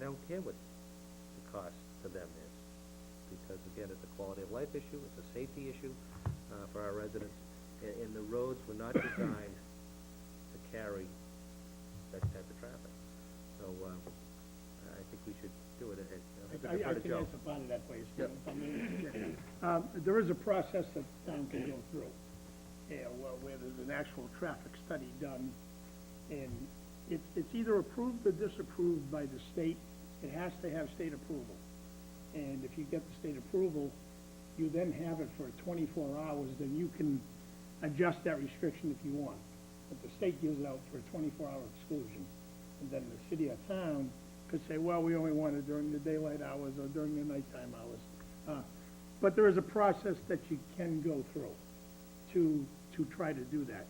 don't care what the cost to them is, because again, it's a quality of life issue, it's a safety issue, for our residents, and the roads were not designed to carry that type of traffic. So, I think we should do it. I can answer part of that, please. Yep. There is a process that town can go through, where there's an actual traffic study done, and it's either approved or disapproved by the state. It has to have state approval. And if you get the state approval, you then have it for 24 hours, then you can adjust that restriction if you want. But the state gives it out for a 24-hour exclusion. And then the city or town could say, well, we only want it during the daylight hours or during the nighttime hours. But there is a process that you can go through to try to do that.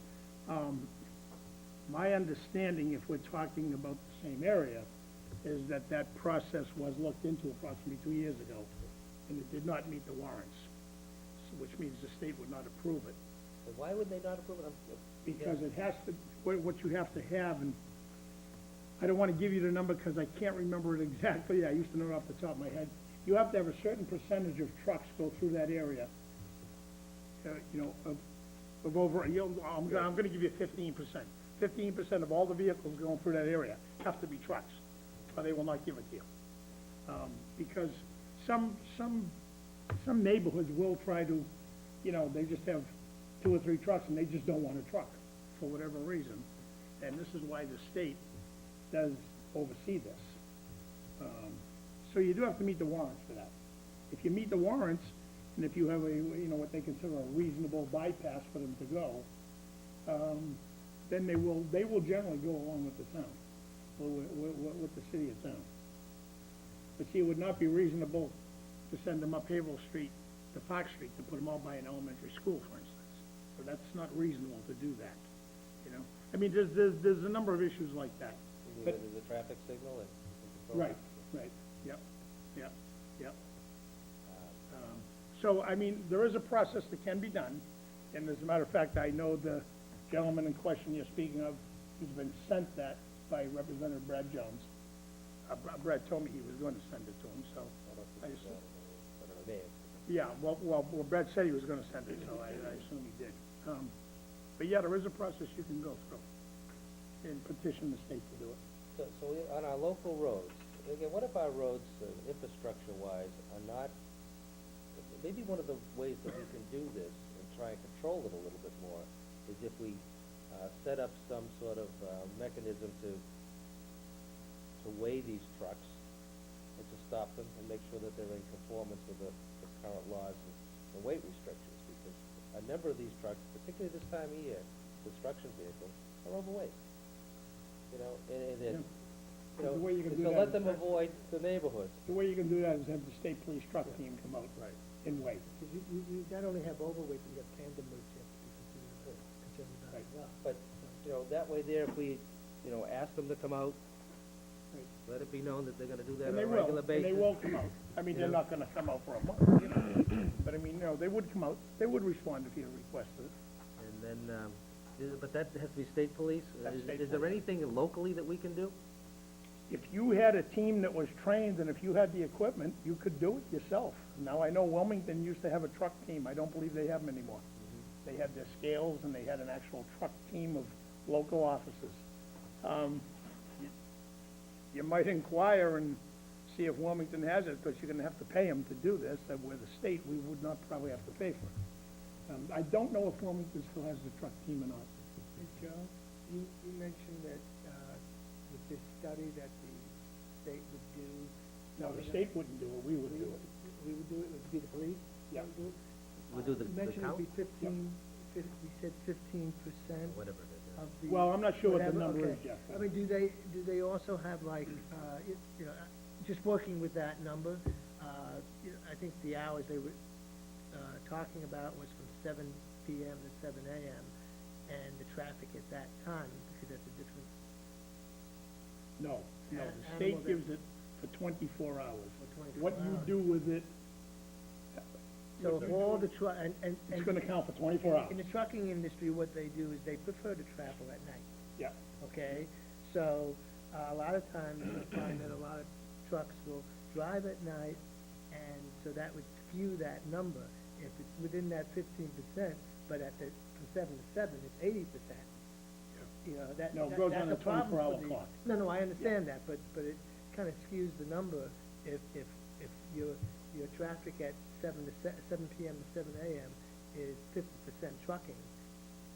My understanding, if we're talking about the same area, is that that process was looked into approximately 2 years ago, and it did not meet the warrants, which means the state would not approve it. So why would they not approve it? Because it has to, what you have to have, and I don't want to give you the number because I can't remember it exactly. I used to know it off the top of my head. You have to have a certain percentage of trucks go through that area, of over, I'm going to give you 15%. 15% of all the vehicles going through that area have to be trucks, or they will not give it to you. Because some neighborhoods will try to, they just have 2 or 3 trucks and they just don't want a truck for whatever reason. And this is why the state does oversee this. So you do have to meet the warrants for that. If you meet the warrants, and if you have what they consider a reasonable bypass for them to go, then they will generally go along with the town, with the city of town. But see, it would not be reasonable to send them up Haverhill Street to Park Street to put them all by an elementary school, for instance. So that's not reasonable to do that, I mean, there's a number of issues like that. But there's a traffic signal and. Right, yep. So, I mean, there is a process that can be done, and as a matter of fact, I know the gentleman in question you're speaking of, he's been sent that by Representative Brad Jones. Brad told me he was going to send it to him, so. Yeah, well, Brad said he was gonna send it, so I assume he did. But yeah, there is a process you can go through and petition the state to do it. So on our local roads, again, what if our roads, infrastructure-wise, are not, maybe one of the ways that we can do this and try and control it a little bit more is if we set up some sort of mechanism to weigh these trucks and to stop them and make sure that they're in conformance with the current laws and weight restrictions, because a number of these trucks, particularly this time of year, construction vehicles, are overweight. The way you can do to that let them avoid the neighborhoods. The way you can do that is have the state police truck team come out and weigh. Because you not only have overweight, but you have tandem weights you have to be concerned about as well. But, that way there, if we, ask them to come out, let it be known that they're gonna do that on a regular basis. And they will come out. I mean, they're not gonna come out for a month, But I mean, they would come out, they would respond if you requested it. And then, but that has to be state police? That's state Is there police. anything locally that we can do? If you had a team that was trained and if you had the equipment, you could do it yourself. Now, I know Wilmington used to have a truck team. I don't believe they have them anymore. They had their scales and they had an actual truck team of local officers. You might inquire and see if Wilmington has it, because you're gonna have to pay them to do this, and with the state, we would not probably have to pay for it. I don't know if Wilmington still has the truck team or not. Hey, Joe, you mentioned that, with this study that the state would do. No, the state wouldn't do it, we would do it. We would do it, it would be the police? Yeah. Would do it? We do the You mentioned count? it'd be 15, we said 15% Whatever it is. of the. Well, I'm not sure what the whatever, number is, okay. Jeff. I mean, do they also have like, just working with that number, I think the hours they were, talking about was from 7 PM to 7 AM, and the traffic at that time, because that's a different. No, the Animal state day. gives it for 24 hours. For 24 What you hours. do with it, So if all the it's gonna count for 24 hours. in the trucking industry, what they do is they prefer to travel at night, Yeah, okay? So, a lot of times, you find that a lot of trucks will drive at night, and so that would skew that number. If it's within that 15%, but from 7 to 7, it's 80%. You know, No, it goes that's on a the problem 24-hour for the- clock. No, I understand that, but it kinda skews the number if your traffic at 7 PM to 7 AM is 50% trucking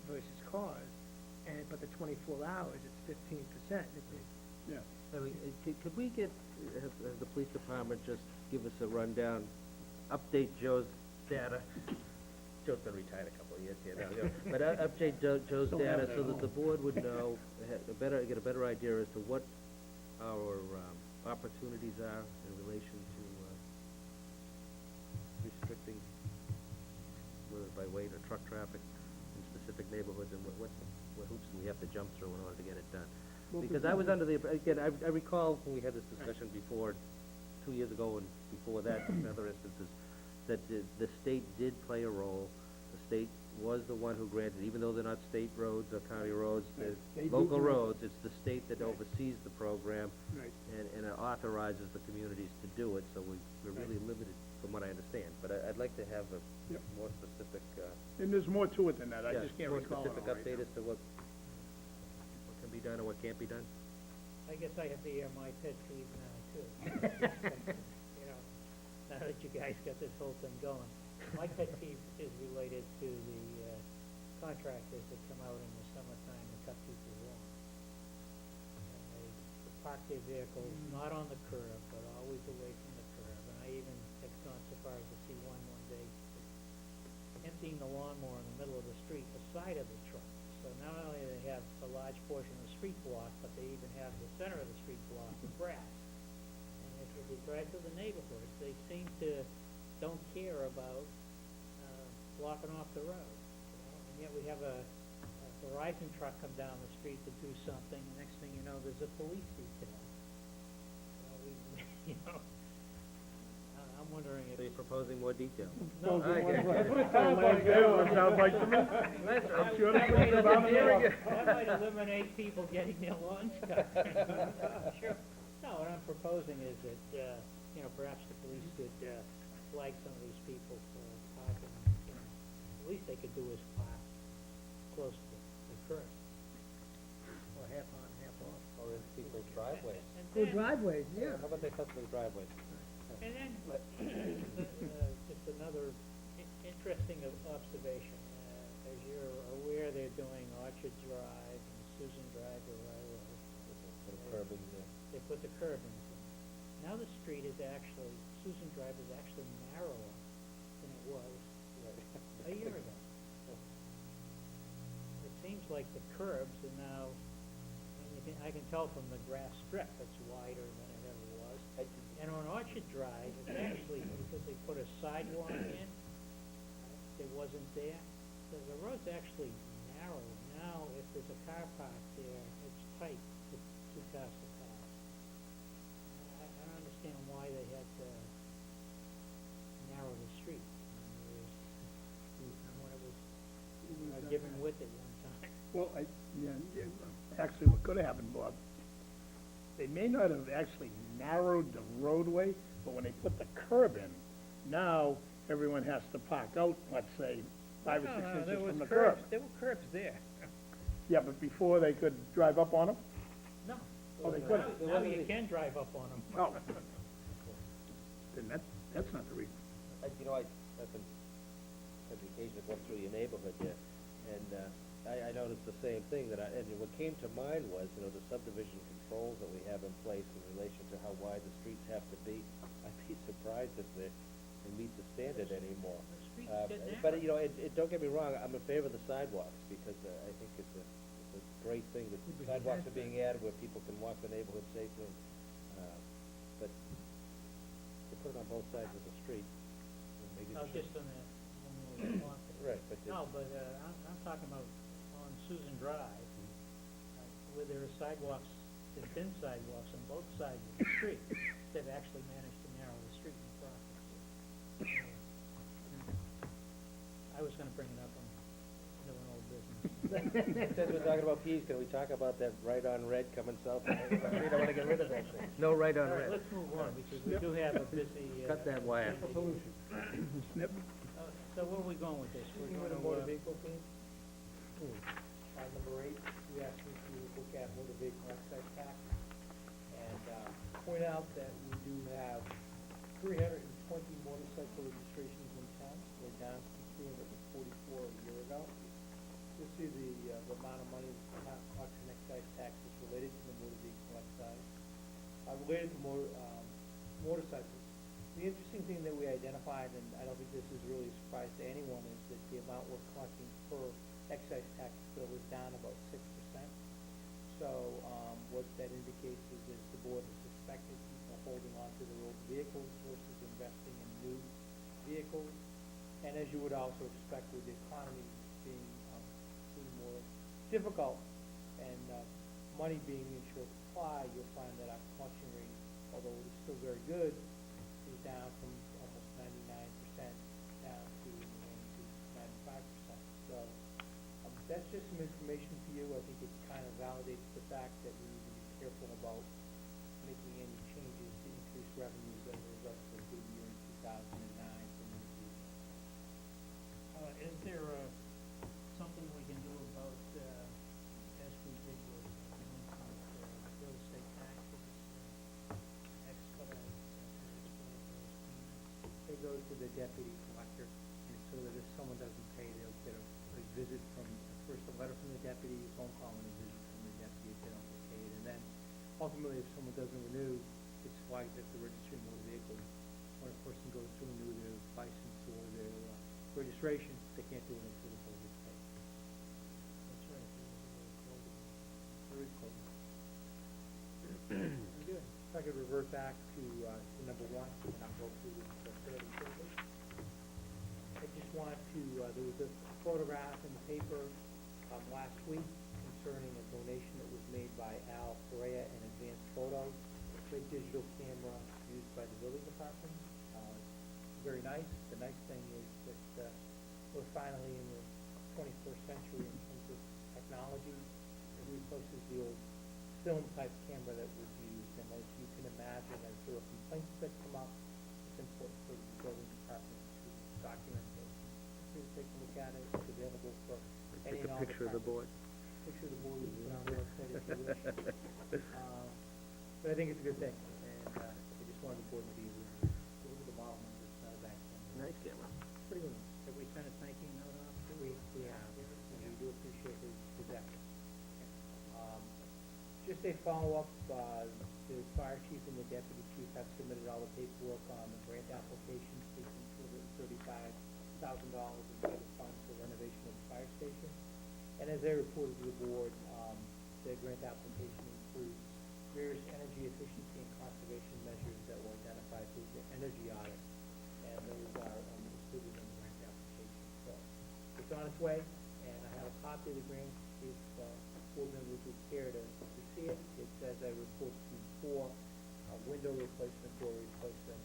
versus cars, but the 24 hours, it's 15%. Yeah. I mean, could we get, have the police department just give us a rundown, update Joe's data? Joe's been retired a couple of years here now, you know, but update Joe's Still have data it so at that the home. board would know, get a better idea as to what our opportunities are in relation to restricting, whether by weight or truck traffic in specific neighborhoods, and what hoops do we have to jump through in order to get it done? Well, Because I was under the, again, I recall when we had this discussion before, 2 years ago, and before that, in other instances, that the state did play a role. The state was the one who granted, even though they're not state roads or county roads, they're They do local grant- roads, it's the state that Right. oversees the program Right. and it authorizes the communities to do it, so we're really limited, from what I understand. But I'd like to have a Yep. more specific, And there's more to it than that, I yeah, just can't more recall it all specific right update now. as to what can be done and what can't be done. I guess I have to air my pet peeve now too. You know, now that you guys got this whole thing going. My pet peeve is related to the contractors that come out in the summertime and cut people's lawn. And they park their vehicles not on the curb, but always away from the curb. And I even have gone so far as to see one day emptying the lawnmower in the middle of the street, beside of the truck. So not only do they have a large portion of the street blocked, but they even have the center of the street blocked with grass. And if you drive through the neighborhoods, they seem to don't care about blocking off the road. You know? And yet we have a Verizon truck come down the street to do something, and next thing you know, there's a police detail. You know, I'm wondering if... So you're proposing more detail? No, Sounds like I- what it sounds like to me. I'm sure that the police department will- might eliminate people getting their lawns cut. Sure. No, what I'm proposing is that, you know, perhaps the police could flag some of these people for parking, you know. The least they could do is park close to the curb. Or half on, half off. Or in people's driveways? And Or then- driveways, yeah. How about they cut through driveways? And then, just another interesting observation. As you're aware, they're doing Orchard Drive and Susan Drive or Railroad. Put curbing there. They put the curbings in. Now the street is actually, Susan Drive is actually narrower than it was a year ago. It seems like the curbs are now, and I can tell from the grass strip, it's wider than it ever was. And on Orchard Drive, it's actually, because they put a sidewalk in, that wasn't there, the road's actually narrow. Now, if there's a car parked there, it's tight to two cars to pass. I don't understand why they had to narrow the street. When it was given width at one time. Well, actually, what could have happened, Bob, they may not have actually narrowed the roadway, but when they put the curb in, now everyone has to park out, let's say, 5 or 6 inches from the curb. There were curbs there. Yeah, but before they could drive up on them? No. Oh, they couldn't. Now you can drive up on them. Oh. Then that's not the reason. You know, I've been, had the occasion to go through your neighborhood there, and I noticed the same thing, and what came to mind was, you know, the subdivision controls that we have in place in relation to how wide the streets have to be. I'd be surprised if they meet the standard anymore. The streets get But, narrow. you know, don't get me wrong, I'm in favor of the sidewalks, because I think it's a great thing that sidewalks are being added where people can walk the neighborhood safely. But to put it on both sides of the street, maybe No, it should. just on that one little block there. Right, but No, but I'm talking about on Susan Drive, where there are sidewalks, there's been sidewalks on both sides of the street. They've actually managed to narrow the street in the process. I was gonna bring it up on, an old business. Since we're talking about peas, can we talk about that right on red coming south? I wanna get rid of that thing. No right on All right, red. let's move on, because we do have a busy, Cut that wire. Snip. So where are we going with this? We're Speaking going of to, motor vehicle thing, number 8, we asked you to look at motor vehicle excise tax, and, point out that we do have 320 motorcycle registrations in town, we're down from 344 a year ago. You'll see the amount of money that collects in excise tax is related to the motor vehicle excise, related to motorcycles. The interesting thing that we identified, and I don't think this is really a surprise to anyone, is that the amount we're collecting per excise tax bill is down about 6%. So, what that indicates is that the board has expected people holding on to their old vehicles versus investing in new vehicles. And as you would also expect with the economy being more difficult and money being in short supply, you'll find that our collection rate, although it's still very good, is down from almost 99% down to in the range of 95%. So that's just some information for you. I think it kind of validates the fact that we need to be careful about making any changes to increase revenues as a result of a good year in 2009 for many reasons. is there, something we can do about, as we did with, real estate taxes, expedite, It goes to the deputy collector, and so that if someone doesn't pay, they'll get a visit from, first a letter from the deputy, a phone call, and a visit from the deputy if they don't get paid. And then ultimately, if someone doesn't renew, it's flagged at the registry of motor vehicles. When a person goes to renew their license or their registration, they can't do it until the bill gets paid. that's right, Very close. very good. If I could revert back to number 1, and I'll go through this fairly quickly. I just want to, there was a photograph in the paper last week concerning a donation that was made by Al Correa in Advanced Photo, a digital camera used by the building department. Very nice. The nice thing is that we're finally in the 21st century in terms of technology. It replaces the old film-type camera that was used, and as you can imagine, as there are complaints that come up, it's important for the building department to document those. Please take a look at it. It's available for any Take and a all picture of the board. Picture of the board, you can put on the website if you wish. But I think it's a good thing, and I just wanted the board to be aware. Look at the model numbers, it's not a bad camera. Nice camera. Pretty good. Have we sent a thank you note off to? We have, and we do appreciate his efforts. Just a follow-up, the fire chief and the deputy chief have submitted all the paperwork on the grant application seeking $235,000 in federal funds for renovation of the fire station. And as they reported to the board, the grant application includes various energy efficiency and conservation measures that were identified through the energy audit, and those are included in the grant application. So it's on its way, and I have a copy of the grant if board members would care to see it. It says I report to 4 window replacement, door replacement,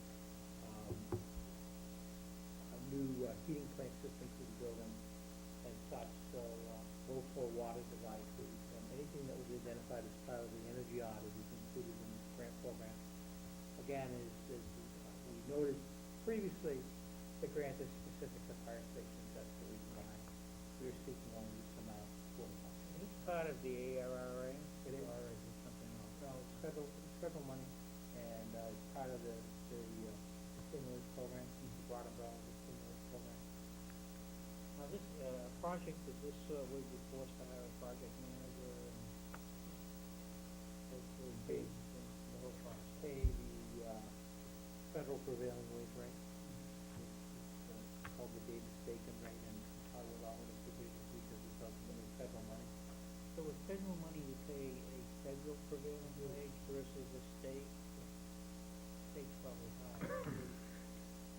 a new heating plant system for the building, and such. So low flow water devices, and anything that was identified as part of the energy audit is included in this grant program. Again, as we noted previously, the grant is specific to fire stations. That's the reason why we are seeking only this amount for the fire. Is this part of the ARRA? It is. Or is it something else? No, it's federal money, and it's part of the stimulus program, the broad umbrella of the stimulus program. Now, this, project, is this, would be forced to hire a project manager and to Pay. the whole process? Pay the federal prevailing wage rate. It's called the Davis-Bacon rate, and probably with all of the provisions because it's ultimately federal money. So with federal money, you pay a federal prevailing wage versus a state? State's probably higher.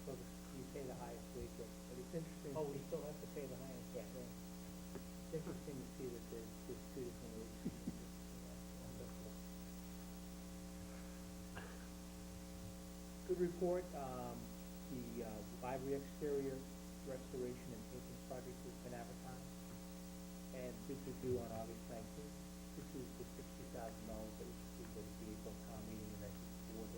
So you pay the highest wage rate, but it's interesting. Oh, we still have to pay the highest Yeah. rate. It's interesting to see that there's 2 different ways. Good report. The library exterior restoration and painting project has been advertised. and bids are due on August 19th. This is the $60,000 that was approved at the April town meeting, and I think the board